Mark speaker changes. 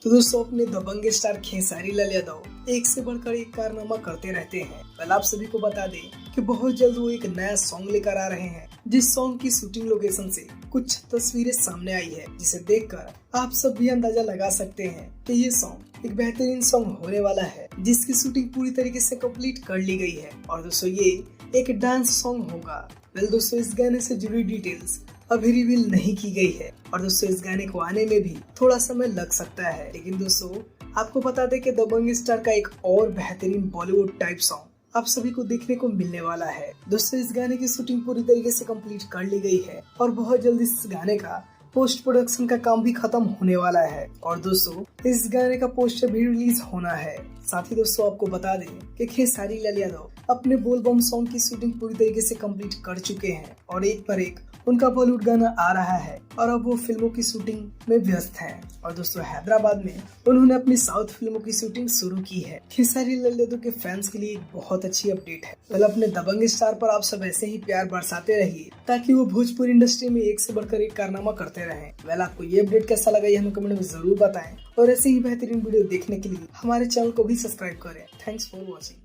Speaker 1: तो दोस्तों अपने दबंग स्टार खेसारी लाल यादव एक से बढ़कर एक कारनामा करते रहते हैं। कल आप सभी को बता दें कि बहुत जल्द वो एक नया सॉन्ग लेकर आ रहे हैं, जिस सॉन्ग की शूटिंग लोकेशन से कुछ तस्वीरें सामने आई है, जिसे देखकर आप सब भी अंदाजा लगा सकते हैं कि ये सॉन्ग एक बेहतरीन सॉन्ग होने वाला है, जिसकी शूटिंग पूरी तरीके से कंप्लीट कर ली गई है। और दोस्तों ये एक डांस सॉन्ग होगा। वेल दोस्तों इस गाने से जुड़ी डिटेल्स अभी रिवील नहीं की गई है और दोस्तों इस गाने को आने में भी थोड़ा समय लग सकता है। लेकिन दोस्तों आपको बता दें कि दबंग स्टार का एक और बेहतरीन बॉलीवुड टाइप सॉन्ग आप सभी को देखने को मिलने वाला है। दोस्तों इस गाने की शूटिंग पूरी तरीके से कंप्लीट कर ली गई है और बहुत जल्द इस गाने का पोस्ट प्रोडक्शन का काम भी खत्म होने वाला है और दोस्तों इस गाने का पोस्टर भी रिलीज होना है। साथ ही दोस्तों आपको बता दें कि खेसारी लाल यादव अपने बोल बम सॉन्ग की शूटिंग पूरी तरीके से कंप्लीट कर चुके हैं और एक पर एक उनका बॉलीवुड गाना आ रहा है और अब वो फिल्मों की शूटिंग में व्यस्त हैं। और दोस्तों हैदराबाद में उन्होंने अपनी साउथ फिल्मों की शूटिंग शुरू की है। खेसारी लाल यादव के फैंस के लिए एक बहुत अच्छी अपडेट है। कल अपने दबंग स्टार पर आप सब ऐसे ही प्यार बरसाते रहिए ताकि वो भोजपुरी इंडस्ट्री में एक से बढ़कर एक कारनामा करते रहें। वेल आपको ये अपडेट कैसा लगा ये हमें कमेंट में जरूर बताएं और ऐसे ही बेहतरीन वीडियो देखने के लिए हमारे चैनल को भी सब्सक्राइब करें। Thanks for watching.